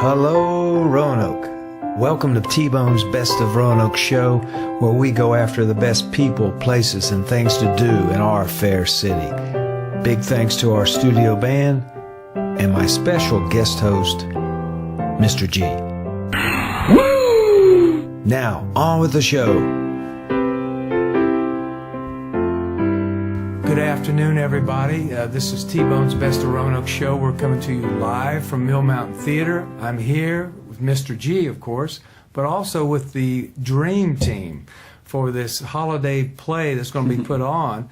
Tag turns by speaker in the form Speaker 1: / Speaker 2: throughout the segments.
Speaker 1: hello, Roanoke. Welcome to T-Bone's Best of Roanoke show, where we go after the best people, places, and things to do in our fair city. Big thanks to our studio band and my special guest host, Mr. G. Now, on with the show. Good afternoon, everybody. This is T-Bone's Best of Roanoke show. We're coming to you live from Mill Mountain Theater. I'm here with Mr. G, of course, but also with the Dream Team for this holiday play that's going to be put on,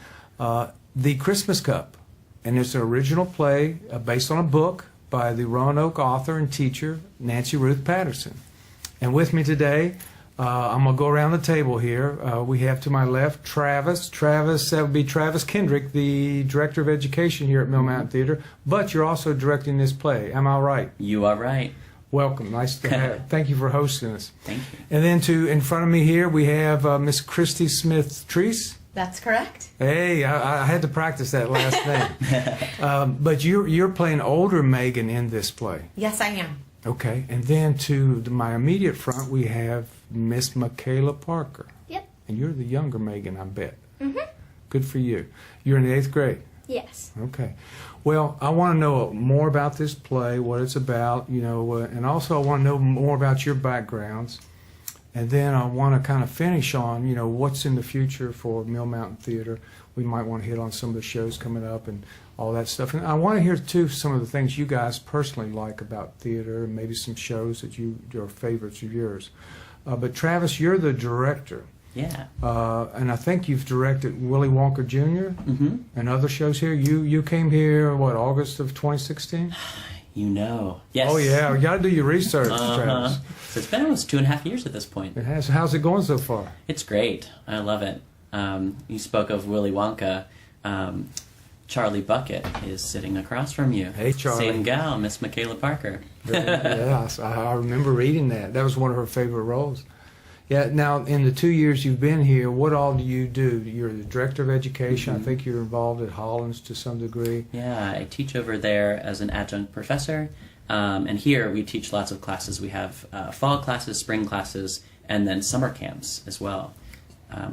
Speaker 1: The Christmas Cup. And it's an original play based on a book by the Roanoke author and teacher, Nancy Ruth Patterson. And with me today, I'm going to go around the table here. We have to my left Travis. That would be Travis Kendrick, the Director of Education here at Mill Mountain Theater. But you're also directing this play. Am I right?
Speaker 2: You are right.
Speaker 1: Welcome. Nice to have you. Thank you for hosting us.
Speaker 2: Thank you.
Speaker 1: And then in front of me here, we have Miss Christy Smith-Treese.
Speaker 3: That's correct.
Speaker 1: Hey, I had to practice that last name. But you're playing older Megan in this play.
Speaker 3: Yes, I am.
Speaker 1: Okay. And then to my immediate front, we have Miss Michaela Parker.
Speaker 3: Yep.
Speaker 1: And you're the younger Megan, I bet.
Speaker 3: Mm-hmm.
Speaker 1: Good for you. You're in the 8th grade?
Speaker 3: Yes.
Speaker 1: Okay. Well, I want to know more about this play, what it's about, and also I want to know more about your backgrounds. And then I want to kind of finish on, what's in the future for Mill Mountain Theater. We might want to hit on some of the shows coming up and all that stuff. And I want to hear, too, some of the things you guys personally like about theater and maybe some shows that are favorites of yours. But Travis, you're the director.
Speaker 2: Yeah.
Speaker 1: And I think you've directed Willy Wonka Jr.
Speaker 2: Mm-hmm.
Speaker 1: and other shows here. You came here, August of 2016?
Speaker 2: You know. Yes.
Speaker 1: Oh, yeah. You got to do your research, Travis.
Speaker 2: So it's been almost 2.5 years at this point.
Speaker 1: It has. How's it going so far?
Speaker 2: It's great. I love it. You spoke of Willy Wonka. Charlie Bucket is sitting across from you.
Speaker 1: Hey, Charlie.
Speaker 2: Same gal, Miss Michaela Parker.
Speaker 1: Yeah, I remember reading that. That was one of her favorite roles. Yeah. Now, in the 2 years you've been here, what all do you do? You're the director of education.
Speaker 2: Mm-hmm.
Speaker 1: I think you're involved at Hollins to some degree.
Speaker 2: Yeah, I teach over there as an adjunct professor. And here we teach lots of classes. We have fall classes, spring classes, and then summer camps as well.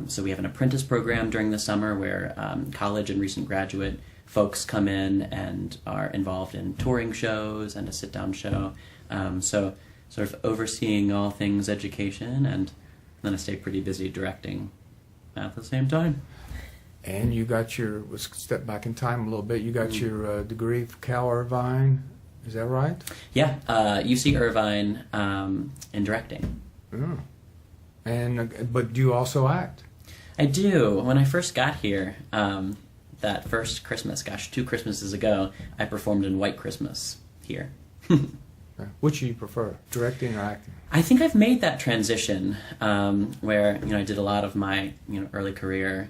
Speaker 2: So we have an apprentice program during the summer where college and recent graduate folks come in and are involved in touring shows and a sit-down show. So sort of overseeing all things education, and then I stay pretty busy directing at the same time.
Speaker 1: And you got let's step back in time a little bit, you got your degree from Cal Irvine, is that right?
Speaker 2: Yeah, UC Irvine in directing.
Speaker 1: Oh. But do you also act?
Speaker 2: I do. When I first got here, that first Christmas, 2 Christmases ago, I performed in White Christmas here.
Speaker 1: Which do you prefer, directing or acting?
Speaker 2: I think I've made that transition where I did a lot of my early career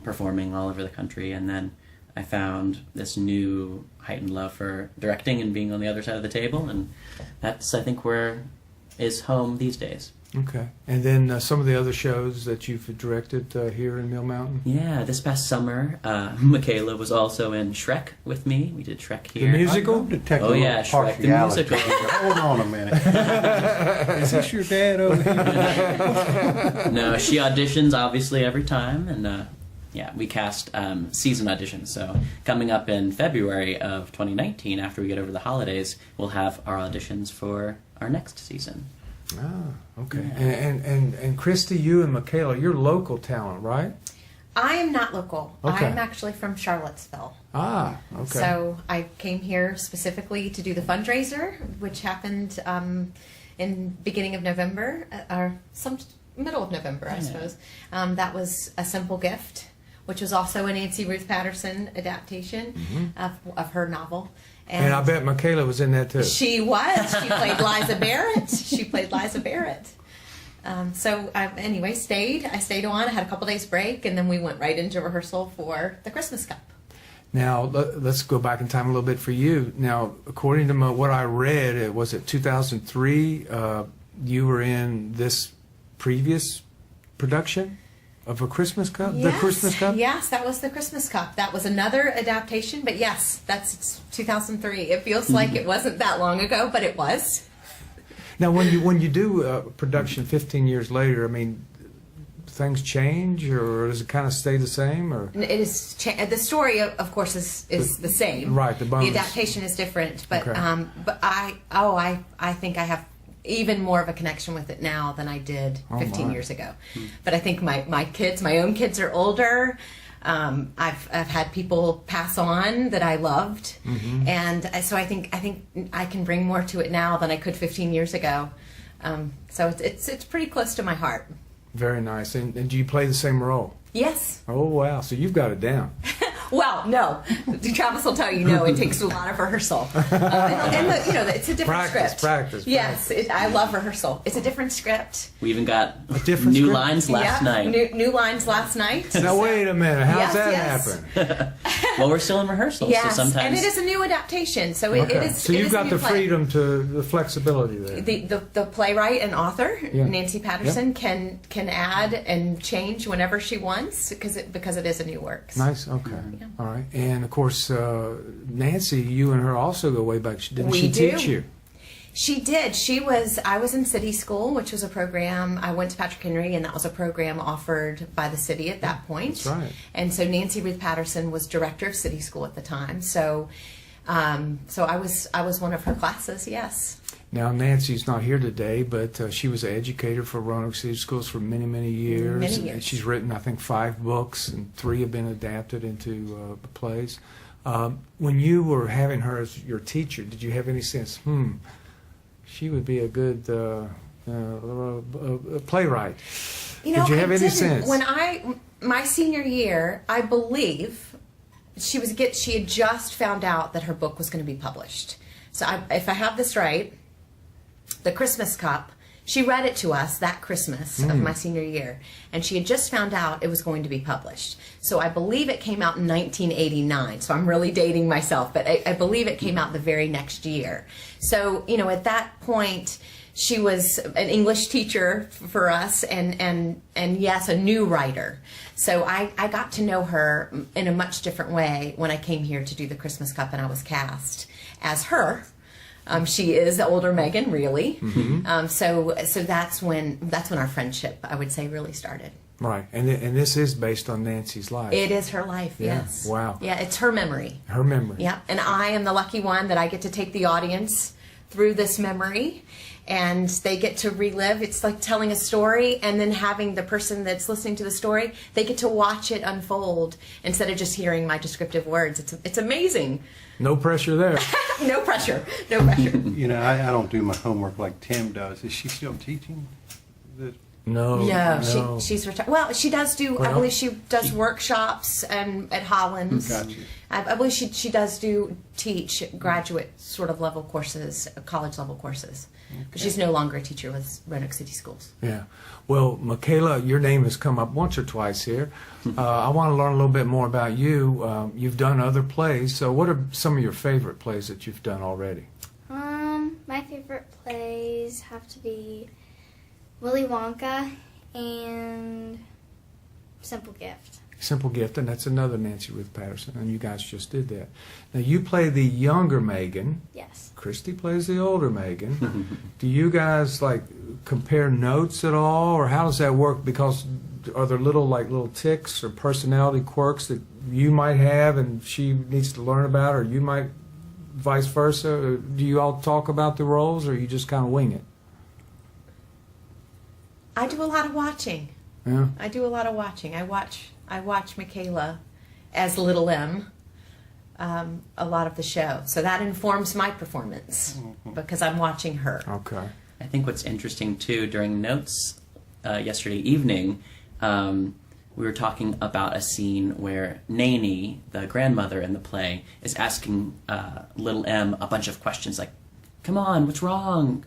Speaker 2: performing all over the country, and then I found this new heightened love for directing and being on the other side of the table, and that's, I think, where is home these days.
Speaker 1: Okay. And then some of the other shows that you've directed here in Mill Mountain?
Speaker 2: Yeah, this past summer, Michaela was also in Shrek with me. We did Shrek here.
Speaker 1: The musical?
Speaker 2: Oh, yeah, Shrek the musical.
Speaker 4: Hold on a minute. Is this your dad over here?
Speaker 2: No, she auditions, obviously, every time, and we cast season auditions. So coming up in February of 2019, after we get over the holidays, we'll have our auditions for our next season.
Speaker 1: Ah, okay.
Speaker 2: Yeah.
Speaker 1: And Christy, you and Michaela, you're local talent, right?
Speaker 3: I am not local.
Speaker 1: Okay.
Speaker 3: I'm actually from Charlottesville.
Speaker 1: Ah, okay.
Speaker 3: So I came here specifically to do the fundraiser, which happened in beginning of November, or some middle of November, I suppose. That was A Simple Gift, which was also a Nancy Ruth Patterson adaptation of her novel.
Speaker 1: And I bet Michaela was in that too.
Speaker 3: She was. She played Liza Barrett. Anyway, I stayed on. I had a couple days break, and then we went right into rehearsal for the Christmas Cup.
Speaker 1: Now, let's go back in time a little bit for you. Now, according to what I read, it was 2003, you were in this previous production? of a Christmas Cup?
Speaker 3: Yes.
Speaker 1: The Christmas Cup?
Speaker 3: Yes, that was the Christmas Cup. That was another adaptation, but yes, it's 2003. It feels like it wasn't that long ago, but it was.
Speaker 1: Now, when you do a production 15 years later, I mean, things change, or does it kind of stay the same? Or
Speaker 3: It is the story, of course, is the same.
Speaker 1: Right, the bonus.
Speaker 3: adaptation is different, but
Speaker 1: Okay.
Speaker 3: but I think I have even more of a connection with it now than I did 15
Speaker 1: my.
Speaker 3: years ago. But I think my own kids are older. I've had people pass on that I loved, and so I think I can bring more to it now than I could 15 years ago. So it's pretty close to my heart.
Speaker 1: very nice. And do you play the same role?
Speaker 3: Yes.
Speaker 1: Oh wow! So you've got it down.
Speaker 3: Well, no. Travis will tell you no. It takes a lot of rehearsal, and it's a different script.
Speaker 1: Practice.
Speaker 3: Yes, I love rehearsal. It's a different script.
Speaker 2: We even got
Speaker 1: A different
Speaker 2: new
Speaker 1: script?
Speaker 2: lines last
Speaker 3: Yeah,
Speaker 2: night.
Speaker 3: New lines last night.
Speaker 1: Now wait a minute. How's
Speaker 3: Yes,
Speaker 1: that
Speaker 3: yes.
Speaker 1: happen?
Speaker 2: Well, we're still in rehearsal,
Speaker 3: Yes,
Speaker 2: so sometimes
Speaker 3: and it is a new adaptation, so it
Speaker 1: Okay.
Speaker 3: is.
Speaker 1: So
Speaker 3: it
Speaker 1: you've
Speaker 3: is a
Speaker 1: got
Speaker 3: new
Speaker 1: the
Speaker 3: play.
Speaker 1: freedom to the flexibility there.
Speaker 3: The playwright and author
Speaker 1: Yeah.
Speaker 3: Nancy Patterson can add and change whenever she wants because it is a new work.
Speaker 1: Nice. Okay.
Speaker 3: Yeah.
Speaker 1: All right. And of course, Nancy, you and her also go way back. Didn't
Speaker 3: We
Speaker 1: she
Speaker 3: do.
Speaker 1: teach you?
Speaker 3: She did. I was in City School, which was a program. I went to Patrick Henry, and that was a program offered by the city at that point.
Speaker 1: That's right.
Speaker 3: And so Nancy Ruth Patterson was director of City School at the time. So, I was one of her classes. Yes.
Speaker 1: Now, Nancy's not here today, but she was an educator for Roanoke City Schools for many, many years.
Speaker 3: Many
Speaker 1: And
Speaker 3: years.
Speaker 1: she's written, I think, 5 books, and 3 have been adapted into plays. When you were having her as your teacher, did you have any sense, she would be a good playwright?
Speaker 3: You know,
Speaker 1: Did you have
Speaker 3: I
Speaker 1: any
Speaker 3: didn't.
Speaker 1: sense?
Speaker 3: When my senior year, I believe she had just found out that her book was going to be published. So if I have this right, The Christmas Cup, she read it to us that Christmas of my senior year, and she had just found out it was going to be published. So I believe it came out in 1989. So I'm really dating myself, but I believe it came out the very next year. So, at that point, she was an English teacher for us, and yes, a new writer. So I got to know her in a much different way when I came here to do the Christmas Cup, and I was cast as her. She is the older Megan, really. So that's when our friendship, I would say, really started.
Speaker 1: Right. And this is based on Nancy's life.
Speaker 3: It is her life,
Speaker 1: Yeah.
Speaker 3: yes.
Speaker 1: Wow.
Speaker 3: Yeah, it's her memory.
Speaker 1: Her memory.
Speaker 3: Yeah, and I am the lucky one that I get to take the audience through this memory, and they get to relive. It's like telling a story, and then having the person that's listening to the story, they get to watch it unfold instead of just hearing my descriptive words. It's amazing.
Speaker 1: No pressure there.
Speaker 3: No pressure. No pressure.
Speaker 4: I don't do my homework like Tim does. Is she still teaching?
Speaker 1: No.
Speaker 3: No, she's retired. Well, she does do. I
Speaker 1: Well,
Speaker 3: believe she does workshops and at Hollins.
Speaker 4: Gotcha.
Speaker 3: I believe she does teach graduate sort of level courses, college level courses. But she's no longer a teacher with Roanoke City Schools.
Speaker 1: Yeah. Well, Michaela, your name has come up once or twice here. I want to learn a little bit more about you. You've done other plays, so what are some of your favorite plays that you've done already?
Speaker 5: My favorite plays have to be Willy Wonka and Simple Gift.
Speaker 1: Simple Gift, and that's another Nancy Ruth Patterson, and you guys just did that. Now, you play the younger Megan.
Speaker 5: Yes.
Speaker 1: Christy plays the older Megan. Do you guys, compare notes at all, or how does that work? Because are there little tics or personality quirks that you might have and she needs to learn about, or you might vice versa? Or do you all talk about the roles, or you just kind of wing it?
Speaker 3: I do a lot of watching.
Speaker 1: Yeah.
Speaker 3: I do a lot of watching. I watch Michaela as Little M a lot of the show. So that informs my performance because I'm watching her.
Speaker 1: Okay.
Speaker 2: I think what's interesting too, during notes yesterday evening, we were talking about a scene where Nanny, the grandmother in the play, is asking little M a bunch of questions like, "Come on, what's wrong?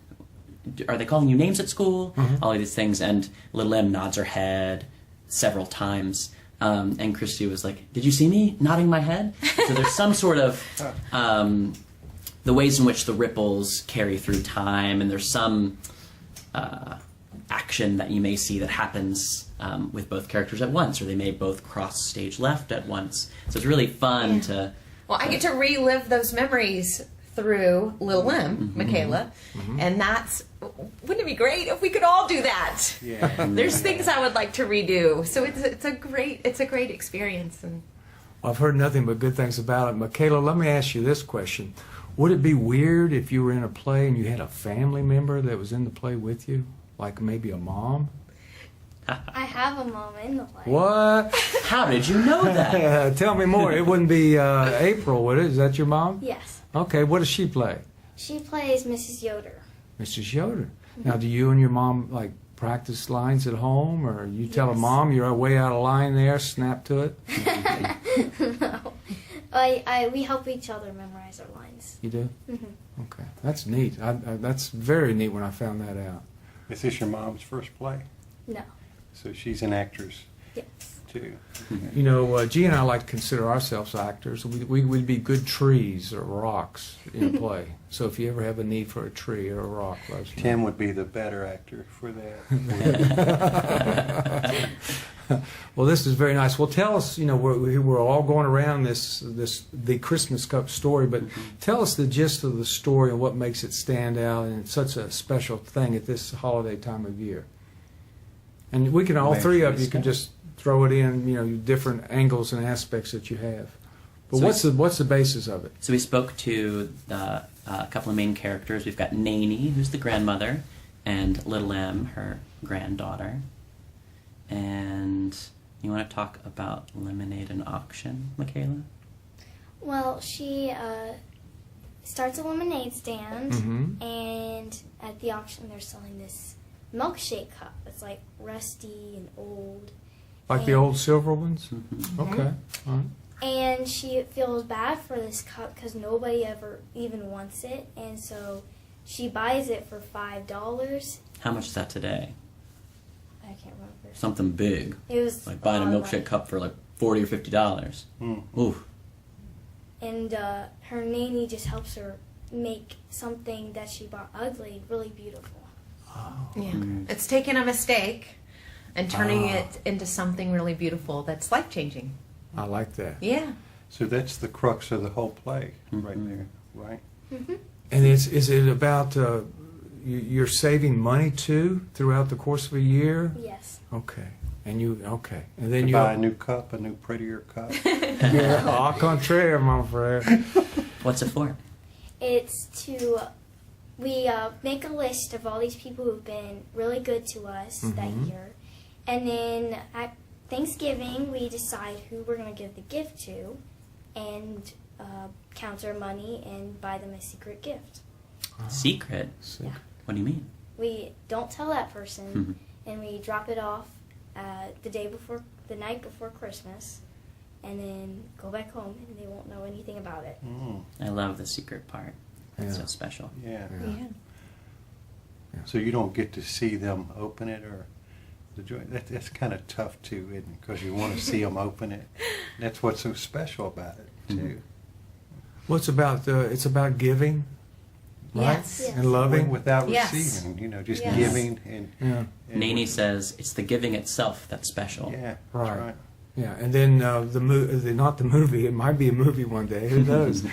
Speaker 2: Are they calling you names at school?" All of these things, and little M nods her head several times. And Christy was like, "Did you see me nodding my head?" So there's some sort of the ways in which the ripples carry through time, and there's some action that you may see that happens with both characters at once, or they may both cross stage left at once. So it's really fun to.
Speaker 3: Well, I get to relive those memories through Little M, Michaela, and wouldn't it be great if we could all do that?
Speaker 4: Yeah.
Speaker 3: There's things I would like to redo, so it's a great experience. And
Speaker 1: I've heard nothing but good things about it. Michaela, let me ask you this question. Would it be weird if you were in a play and you had a family member that was in the play with you? Like maybe a mom?
Speaker 5: I have a mom in the play.
Speaker 1: What?
Speaker 2: How did you know that?
Speaker 1: Tell me more. It wouldn't be April, would it? Is that your mom?
Speaker 5: Yes.
Speaker 1: Okay, what does she play?
Speaker 5: She plays Mrs. Yoder.
Speaker 1: Mrs. Yoder. Now, do you and your mom, like, practice lines at home? Or you tell a
Speaker 5: Yes.
Speaker 1: mom you're way out of line there, snap to it?
Speaker 5: No. We help each other memorize our lines.
Speaker 1: You do?
Speaker 5: Mm-hmm.
Speaker 1: Okay, that's neat. That's very neat when I found that out.
Speaker 4: Is this your mom's first play?
Speaker 5: No.
Speaker 4: So she's an actress
Speaker 5: Yes.
Speaker 4: too.
Speaker 1: You know, G and I like to consider ourselves actors. We'd be good trees or rocks in a play. So if you ever have a need for a tree or a rock, let us know.
Speaker 4: Tim would be the better actor for that.
Speaker 1: Well, this is very nice. Well, tell us, you know, we're all going around the Christmas Cup story, but tell us the gist of the story and what makes it stand out, and it's such a special thing at this holiday time of year. And we can, all three of you can just throw it in, you know, different angles and aspects that you have. But
Speaker 2: So
Speaker 1: what's the basis of it?
Speaker 2: So we spoke to a couple of main characters. We've got Naney, who's the grandmother, and Little M, her granddaughter. And you want to talk about lemonade and auction, Michaela?
Speaker 5: Well, she starts a lemonade stand,
Speaker 1: Mhm.
Speaker 5: and at the auction they're selling this milkshake cup. It's like rusty and old.
Speaker 1: Like the
Speaker 5: And-
Speaker 1: old silver ones?
Speaker 2: Mm-hmm.
Speaker 1: Okay. All right.
Speaker 5: And she feels bad for this cup because nobody ever even wants it, and so she buys it for $5.
Speaker 2: How much is that today?
Speaker 5: I can't remember.
Speaker 2: Something big.
Speaker 5: It was
Speaker 2: Like buying a
Speaker 5: lot of
Speaker 2: milkshake
Speaker 5: money.
Speaker 2: cup for like $40 or $50.
Speaker 4: Mm.
Speaker 2: Ooh.
Speaker 5: And her nanny just helps her make something that she bought ugly really beautiful.
Speaker 3: yeah, it's taking a mistake and turning it into something really beautiful that's life changing.
Speaker 1: I like that.
Speaker 3: Yeah.
Speaker 4: So that's the crux of the whole play right there, right?
Speaker 5: Mm-hmm.
Speaker 1: And is it about you're saving money too throughout the course of a year?
Speaker 5: Yes.
Speaker 1: Okay. And then
Speaker 4: To
Speaker 1: you
Speaker 4: buy a new cup, a new prettier cup.
Speaker 1: Au contraire, mon frère.
Speaker 2: What's it for?
Speaker 5: It's to we make a list of all these people who've been really good to us that
Speaker 1: Mhm.
Speaker 5: year, and then at Thanksgiving we decide who we're going to give the gift to, and count our money and buy them a secret gift.
Speaker 2: Secret?
Speaker 1: Sick.
Speaker 2: What do you mean?
Speaker 5: We don't tell that person,
Speaker 2: Mhm.
Speaker 5: and we drop it off the night before Christmas, and then go back home, and they won't know anything about it.
Speaker 4: Mm,
Speaker 2: I love the secret part. It's
Speaker 1: Yeah.
Speaker 2: so special.
Speaker 4: yeah.
Speaker 3: Yeah.
Speaker 4: So you don't get to see them open it or the joy. That's kind of tough too, isn't it? Because you want to see them open it. That's what's so special about it too.
Speaker 1: Well, it's about giving, right?
Speaker 3: Yes.
Speaker 5: Yes.
Speaker 1: And loving.
Speaker 4: Without
Speaker 3: Yes.
Speaker 4: receiving, you know, just
Speaker 3: Yes.
Speaker 4: giving and.
Speaker 1: Yeah.
Speaker 4: and
Speaker 2: Naney says it's the giving itself that's special.
Speaker 4: Yeah, that's
Speaker 1: Right.
Speaker 4: right.
Speaker 1: Yeah, and then not the movie. It might be a movie one day. Who knows?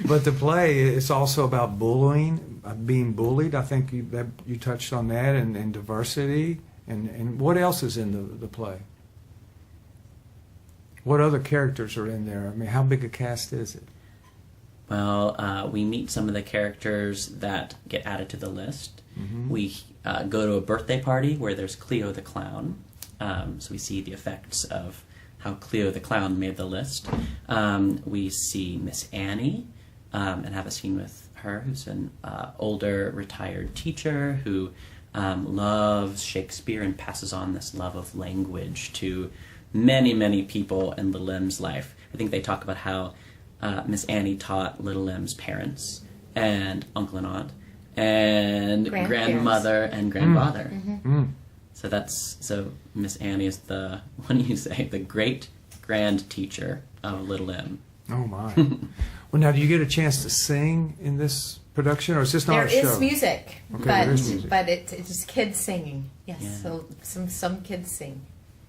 Speaker 1: But the play, it's also about bullying, being bullied. I think you touched on that, and diversity, and what else is in the play? What other characters are in there? I mean, how big a cast is it?
Speaker 2: Well, we meet some of the characters that get added to the list.
Speaker 1: Mhm.
Speaker 2: We go to a birthday party where there's Cleo the clown. So we see the effects of how Cleo the clown made the list. We see Miss Annie and have a scene with her, who's an older retired teacher who loves Shakespeare and passes on this love of language to many, many people in Little M's life. I think they talk about how Miss Annie taught Little M's parents and uncle and aunt and grandmother and grandfather.
Speaker 1: Mm.
Speaker 2: So Miss Annie is the, what do you say, the great grand teacher of Little M.
Speaker 1: Oh my! Well, now do you get a chance to sing in this production, or is this not
Speaker 3: There
Speaker 1: a show?
Speaker 3: is music,
Speaker 1: Okay,
Speaker 3: but
Speaker 1: there is music.
Speaker 3: it's just kids singing. Yes,
Speaker 2: Yeah.
Speaker 3: so some kids sing.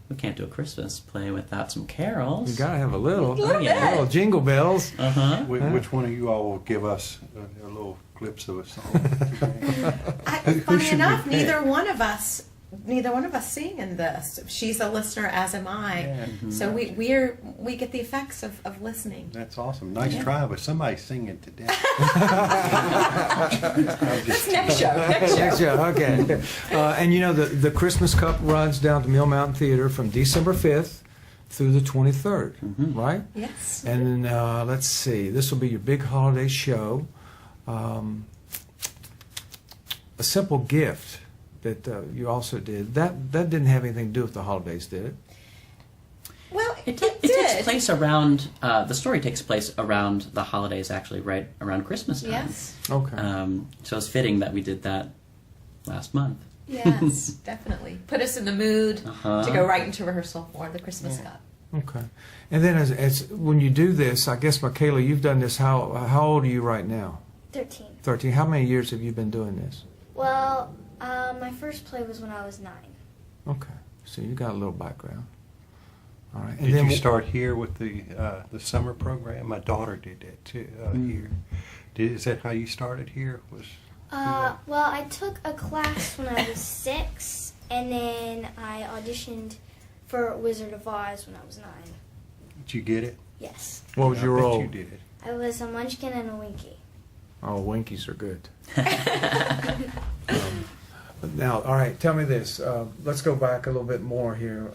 Speaker 2: We can't do a Christmas play without some carols.
Speaker 1: You gotta have a little,
Speaker 3: Little
Speaker 2: yeah.
Speaker 3: bit.
Speaker 1: little jingle bells.
Speaker 2: Uh-huh.
Speaker 4: Which one of you all will give us a little clips of a song? Who
Speaker 3: Funny
Speaker 4: should we
Speaker 3: enough,
Speaker 4: pick?
Speaker 3: neither one of us sing in this. She's a listener, as am I.
Speaker 4: Yeah.
Speaker 3: So we get the effects of listening.
Speaker 4: That's awesome. Nice
Speaker 3: Yeah.
Speaker 4: try, but somebody's singing today.
Speaker 3: That's next show. Next show.
Speaker 1: Next show, okay. And you know, the Christmas Cup runs down to Mill Mountain Theater from December 5th through the 23rd, right?
Speaker 3: Yes.
Speaker 1: And then, let's see, this will be your big holiday show. A simple gift that you also did. That didn't have anything to do with the holidays, did it?
Speaker 3: Well,
Speaker 2: It
Speaker 3: did.
Speaker 2: takes place around, the story takes place around the holidays, actually, right around Christmas time.
Speaker 3: Yes.
Speaker 1: Okay.
Speaker 2: So it's fitting that we did that last month.
Speaker 3: Yes, definitely. Put us in the mood
Speaker 2: Uh-huh.
Speaker 3: to go right into rehearsal for the Christmas Cup.
Speaker 1: Okay. And then as when you do this, I guess, Michaela, you've done this. How old are you right now?
Speaker 5: 13.
Speaker 1: 13. How many years have you been doing this?
Speaker 5: Well, my first play was when I was 9.
Speaker 1: Okay. So you got a little background. All right. And
Speaker 4: Did
Speaker 1: then
Speaker 4: you start here with the summer program? My daughter did that too here. Is that how you started here?
Speaker 5: Well, I took a class when I was 6, and then I auditioned for Wizard of Oz when I was 9.
Speaker 4: Did you get it?
Speaker 5: Yes.
Speaker 1: What was
Speaker 4: I
Speaker 1: your
Speaker 4: bet
Speaker 1: role?
Speaker 4: You did it.
Speaker 5: I was a Munchkin and a Winky.
Speaker 1: Oh, Winkies are good. Now, all right, tell me this. Let's go back a little bit more here.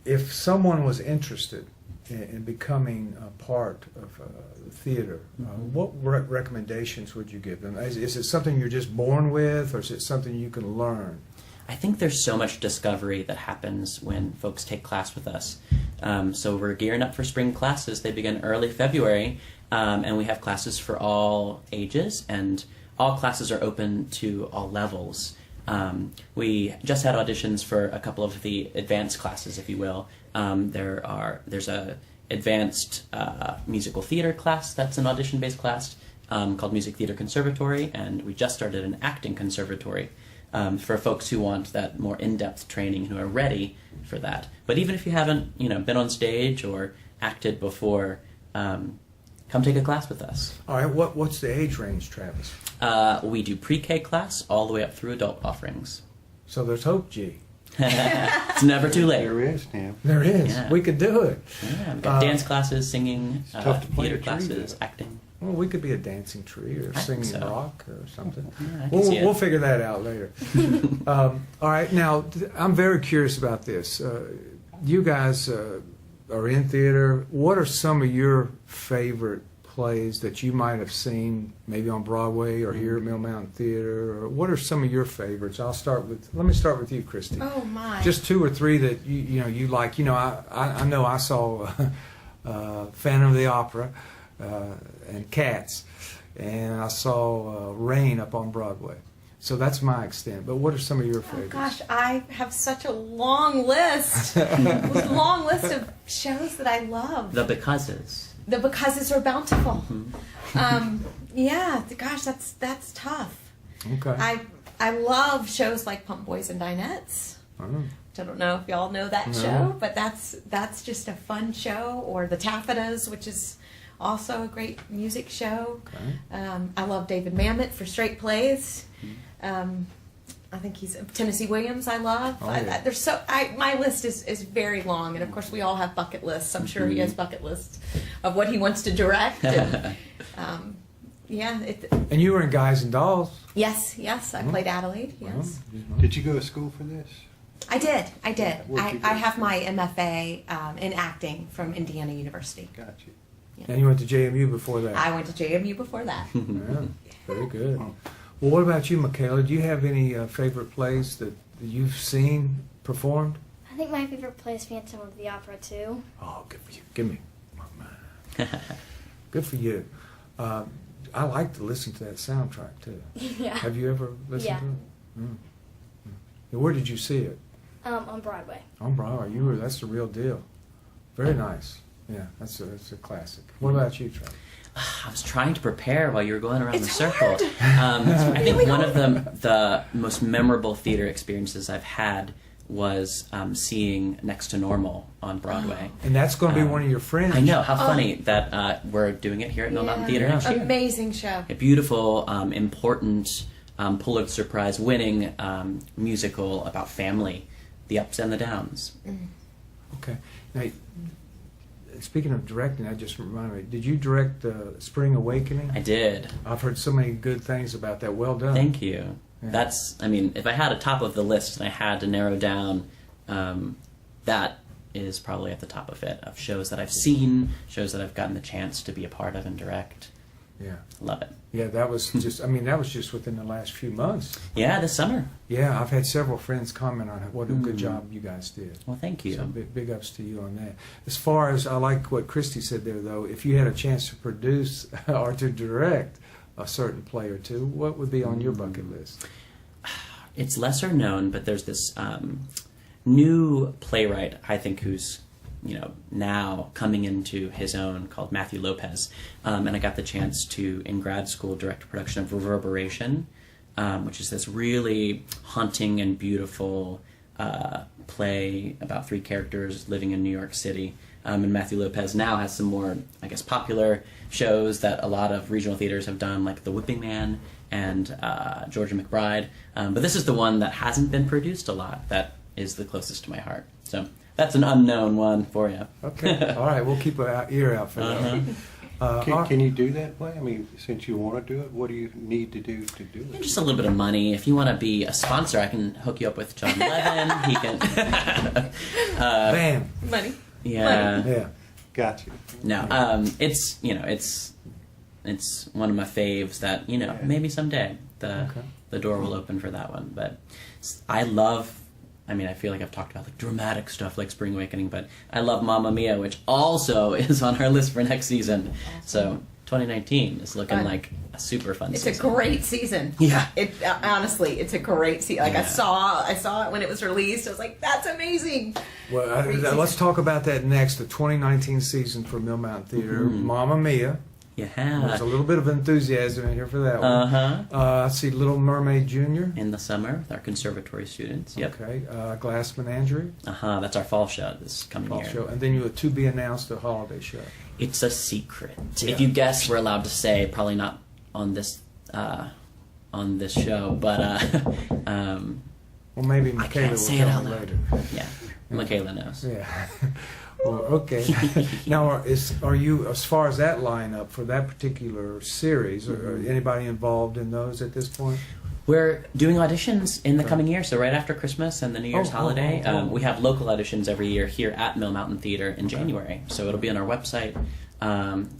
Speaker 1: If someone was interested in becoming a part of theater, what recommendations would you give them? Is it something you're just born with, or is it something you can learn?
Speaker 2: I think there's so much discovery that happens when folks take class with us. So we're gearing up for spring classes. They begin early February, and we have classes for all ages, and all classes are open to all levels. We just had auditions for a couple of the advanced classes, if you will. There's a advanced musical theater class that's an audition-based class called Music Theater Conservatory, and we just started an acting conservatory for folks who want that more in-depth training, who are ready for that. But even if you haven't, been on stage or acted before, come take a class with us.
Speaker 1: All right, what's the age range, Travis?
Speaker 2: We do pre-K class all the way up through adult offerings.
Speaker 1: So there's hope, G.
Speaker 2: It's never too late.
Speaker 4: There is, Tim.
Speaker 1: There is.
Speaker 2: Yeah.
Speaker 1: We could do it.
Speaker 2: Yeah, we've got dance classes, singing,
Speaker 4: It's tough to play
Speaker 2: theater
Speaker 4: a tree,
Speaker 2: classes,
Speaker 4: though.
Speaker 2: acting.
Speaker 1: Well, we could be a dancing tree or
Speaker 2: I think
Speaker 1: singing
Speaker 2: so.
Speaker 1: rock or something.
Speaker 2: Yeah, I can see it.
Speaker 1: We'll figure that out later. All right, now I'm very curious about this. You guys are in theater. What are some of your favorite plays that you might have seen, maybe on Broadway or here at Mill Mountain Theater? Or what are some of your favorites? Let me start with you, Christy.
Speaker 3: Oh my!
Speaker 1: Just 2 or 3 that you like. I know I saw Phantom of the Opera and Cats, and I saw Rain up on Broadway. So that's my extent. But what are some of your
Speaker 3: Oh
Speaker 1: favorites?
Speaker 3: gosh, I have such a long list, long list of shows that I love.
Speaker 2: The Becauses.
Speaker 3: The Becauses are bountiful. Yeah, gosh, that's tough.
Speaker 1: Okay.
Speaker 3: I love shows like Pump Boys and Dinettes.
Speaker 1: Oh.
Speaker 3: I don't know if y'all know that
Speaker 1: No.
Speaker 3: show, but that's just a fun show. Or The Taffetas, which is also a great music show.
Speaker 1: Okay.
Speaker 3: I love David Mamet for straight plays. I think he's Tennessee Williams. I love.
Speaker 1: Oh, yeah.
Speaker 3: There's my list is very long, and of course we all have bucket lists. I'm sure he has bucket lists of what he wants to direct. And, yeah.
Speaker 1: And you were in Guys and Dolls.
Speaker 3: Yes. I played Adelaide. Yes.
Speaker 4: Did you go to school for this?
Speaker 3: I did.
Speaker 4: Where'd you go?
Speaker 3: I have my MFA in acting from Indiana University.
Speaker 4: Got you.
Speaker 1: And you went to JMU before that.
Speaker 3: I went to JMU before that.
Speaker 1: Yeah, very good. Well, what about you, Michaela? Do you have any favorite plays that you've seen performed?
Speaker 5: I think my favorite play is Phantom of the Opera too.
Speaker 1: Oh, good for you. Give me. Good for you. I like to listen to that soundtrack, too.
Speaker 5: Yeah.
Speaker 1: Have you ever listened
Speaker 5: Yeah.
Speaker 1: to it? And where did you see it?
Speaker 5: On Broadway.
Speaker 1: On Broadway. That's the real deal. Very nice. Yeah, that's a classic. What about you, Trey?
Speaker 2: I was trying to prepare while you were going around
Speaker 3: It's
Speaker 2: the circle.
Speaker 3: hard.
Speaker 2: I think one of the most memorable theater experiences I've had was seeing Next to Normal on Broadway.
Speaker 1: And that's going to be one of your friends.
Speaker 2: I know, how funny that we're doing it here at Mill Mountain Theater next year.
Speaker 3: Amazing show.
Speaker 2: A beautiful, important, Pulitzer Prize winning musical about family, the ups and the downs.
Speaker 1: Okay. Now, speaking of directing, that just reminded me. Did you direct Spring Awakening?
Speaker 2: I did.
Speaker 1: I've heard so many good things about that. Well done.
Speaker 2: Thank you.
Speaker 1: Yeah.
Speaker 2: That's, I mean, if I had a top of the list and I had to narrow down, that is probably at the top of it, of shows that I've seen, shows that I've gotten the chance to be a part of and direct.
Speaker 1: Yeah.
Speaker 2: Love it.
Speaker 1: Yeah, that was just, I mean, that was just within the last few months.
Speaker 2: Yeah, this summer.
Speaker 1: Yeah, I've had several friends comment on it. What a good job you guys did.
Speaker 2: Well, thank you.
Speaker 1: So big ups to you on that. As far as, I like what Christy said there, though, if you had a chance to produce or to direct a certain play or two, what would be on your bucket list?
Speaker 2: It's lesser known, but there's this new playwright, I think, who's now coming into his own, called Matthew Lopez. And I got the chance to, in grad school, direct a production of Reverberation, which is this really haunting and beautiful play about 3 characters living in New York City. And Matthew Lopez now has some more, I guess, popular shows that a lot of regional theaters have done, like The Whipping Man and Georgia McBride. But this is the one that hasn't been produced a lot, that is the closest to my heart. So that's an unknown one for you.
Speaker 1: Okay. All right. We'll keep an ear out for that.
Speaker 4: Can you do that play? I mean, since you want to do it, what do you need to do it?
Speaker 2: Just a little bit of money. If you want to be a sponsor, I can hook you up with John Levin. He can.
Speaker 1: Bam.
Speaker 3: Money.
Speaker 2: Yeah.
Speaker 1: Yeah.
Speaker 4: Got you.
Speaker 2: No. It's it's one of my faves that maybe someday the door will open for that one. But I love. I mean, I feel like I've talked about like dramatic stuff like Spring Awakening, but I love Mamma Mia, which also is on our list for next season. So 2019 is looking like a super fun season.
Speaker 3: It's a great season.
Speaker 2: Yeah.
Speaker 3: Honestly, it's a great season. Like
Speaker 2: Yeah.
Speaker 3: I saw it when it was released. I was like, that's amazing.
Speaker 1: Well, let's talk about that next. The 2019 season for Mill Mountain Theater, Mamma Mia. There's
Speaker 2: Yeah.
Speaker 1: a little bit of enthusiasm in here for that one.
Speaker 2: Uh-huh.
Speaker 1: I see Little Mermaid Jr.
Speaker 2: In the summer with our conservatory students. Yep.
Speaker 1: Okay. Glass Menagerie.
Speaker 2: That's our fall show this coming
Speaker 1: Fall
Speaker 2: year.
Speaker 1: show. And then you have to be announced a holiday show.
Speaker 2: It's a secret.
Speaker 1: Yeah.
Speaker 2: If you guess, we're allowed to say. Probably not on this show, but
Speaker 1: Well, maybe
Speaker 2: I
Speaker 1: Michaela
Speaker 2: can't
Speaker 1: will
Speaker 2: say it
Speaker 1: tell
Speaker 2: out
Speaker 1: me
Speaker 2: loud.
Speaker 1: later.
Speaker 2: yeah, Michaela knows.
Speaker 1: Yeah. Well, okay. Now, are you, as far as that lineup for that particular series, are anybody involved in those at this point?
Speaker 2: We're doing auditions in the coming year, so right after Christmas and the New Year's holiday. We have local auditions every year here at Mill Mountain Theater in January, so it'll be on our website.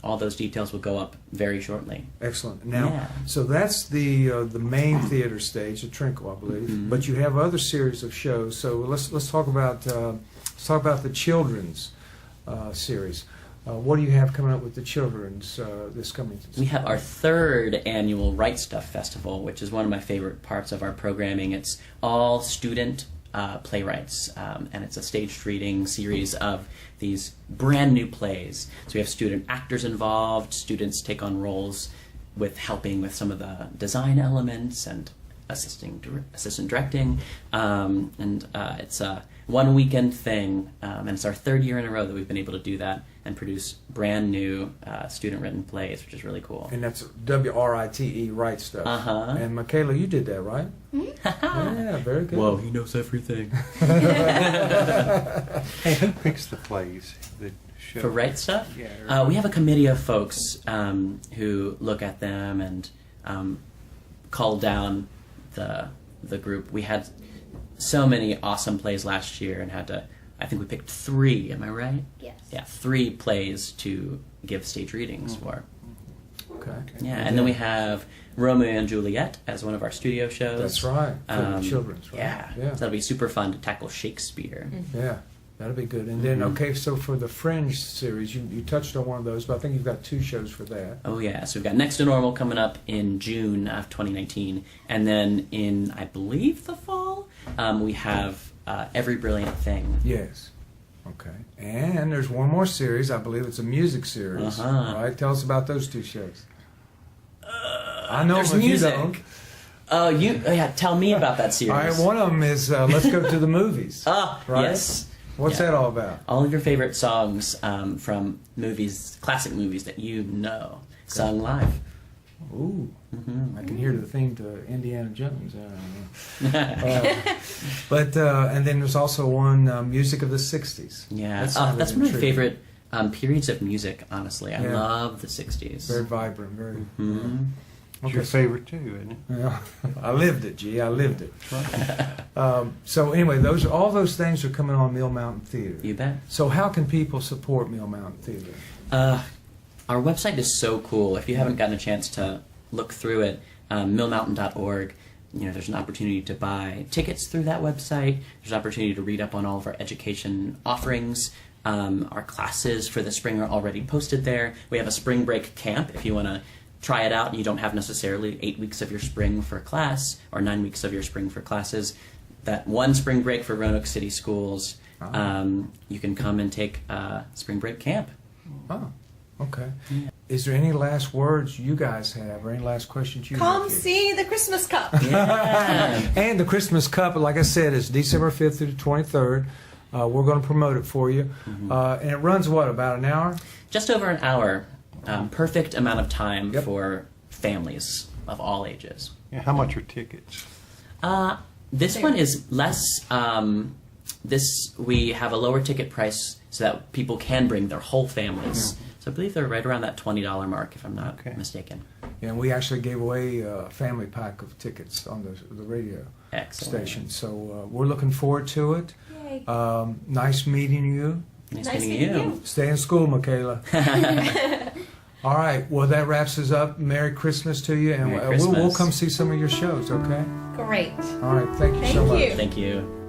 Speaker 2: All those details will go up very shortly.
Speaker 1: Excellent. Now,
Speaker 2: Yeah.
Speaker 1: so that's the main theater stage, the Trinkle, I believe. But you have other series of shows. So let's talk about the children's series. What do you have coming up with the children's this coming?
Speaker 2: We have our 3rd annual Right Stuff Festival, which is one of my favorite parts of our programming. It's all student playwrights, and it's a staged reading series of these brand new plays. So we have student actors involved. Students take on roles with helping with some of the design elements and assistant directing, and it's a 1 weekend thing, and it's our 3rd year in a row that we've been able to do that and produce brand new student written plays, which is really cool.
Speaker 1: And that's WRITE, Right Stuff.
Speaker 2: Uh-huh.
Speaker 1: And Michaela, you did that, right? Yeah, very good.
Speaker 2: Whoa, he knows everything.
Speaker 4: Hey, who picks the plays? The show?
Speaker 2: For Right Stuff?
Speaker 4: Yeah.
Speaker 2: We have a committee of folks who look at them and call down the group. We had so many awesome plays last year and I think we picked 3, am I right?
Speaker 5: Yes.
Speaker 2: Yeah, 3 plays to give stage readings for.
Speaker 1: Okay.
Speaker 2: Yeah, and then we have Romeo and Juliet as one of our studio shows.
Speaker 1: That's right. For the children's, right?
Speaker 2: Yeah.
Speaker 1: Yeah.
Speaker 2: So that'll be super fun to tackle Shakespeare.
Speaker 1: Yeah, that'll be good. And then, okay, so for the Fringe series, you touched on one of those, but I think you've got 2 shows for that.
Speaker 2: Oh yeah, so we've got Next to Normal coming up in June of 2019, and then in, I believe, the fall, we have Every Brilliant Thing.
Speaker 1: Yes. Okay. And there's one more series. I believe it's a music series.
Speaker 2: Uh-huh.
Speaker 1: Right? Tell us about those two shows. I know
Speaker 2: There's
Speaker 1: them if you
Speaker 2: music.
Speaker 1: don't.
Speaker 2: Oh, yeah. Tell me about that series.
Speaker 1: All right, one of them is Let's Go to the Movies.
Speaker 2: Ah,
Speaker 1: Right?
Speaker 2: yes.
Speaker 1: What's
Speaker 2: Yeah.
Speaker 1: that all about?
Speaker 2: All of your favorite songs from movies, classic movies that you know, sung live.
Speaker 1: Ooh,
Speaker 2: Mm-hmm.
Speaker 1: I can hear the theme to Indiana Jones. But and then there's also one music of the '60s.
Speaker 2: Yeah,
Speaker 1: That sounded
Speaker 2: that's one of my
Speaker 1: intriguing.
Speaker 2: favorite periods of music. Honestly, I
Speaker 1: Yeah.
Speaker 2: love the '60s.
Speaker 1: Very vibrant, very.
Speaker 2: Mhm.
Speaker 4: It's your favorite too, isn't it?
Speaker 1: Yeah, I lived it, G. I lived it. So anyway, all those things are coming on Mill Mountain Theater.
Speaker 2: You bet.
Speaker 1: So how can people support Mill Mountain Theater?
Speaker 2: Our website is so cool. If you haven't gotten a chance to look through it, millmountain.org. There's an opportunity to buy tickets through that website. There's an opportunity to read up on all of our education offerings. Our classes for the spring are already posted there. We have a spring break camp if you want to try it out and you don't have necessarily 8 weeks of your spring for class or 9 weeks of your spring for classes. That one spring break for Roanoke City Schools, you can come and take spring break camp.
Speaker 1: Oh, okay. Is there any last words you guys have, or any last questions you
Speaker 3: Come
Speaker 1: have here?
Speaker 3: see the Christmas Cup.
Speaker 2: Yeah.
Speaker 1: And the Christmas Cup, like I said, is December 5th through the 23rd. We're going to promote it for you. And it runs, what, about an hour?
Speaker 2: Just over an hour. Perfect amount of time
Speaker 1: Yep.
Speaker 2: for families of all ages.
Speaker 4: Yeah, how much are tickets?
Speaker 2: This one is less. We have a lower ticket price so that people can bring their whole families. So I believe they're right around that $20 mark, if I'm not mistaken.
Speaker 1: And we actually gave away a family pack of tickets on the radio
Speaker 2: Excellent.
Speaker 1: station. So we're looking forward to it.
Speaker 3: Yay.
Speaker 1: Nice meeting you.
Speaker 2: Nice
Speaker 3: Nice
Speaker 2: meeting
Speaker 3: meeting
Speaker 2: you.
Speaker 3: you.
Speaker 1: Stay in school, Michaela. All right. Well, that wraps us up. Merry Christmas to you. And
Speaker 2: Merry
Speaker 1: we'll
Speaker 2: Christmas.
Speaker 1: come see some of your shows, okay?
Speaker 3: Great.
Speaker 1: All right. Thank you so
Speaker 3: Thank
Speaker 1: much.
Speaker 3: you.
Speaker 2: Thank you.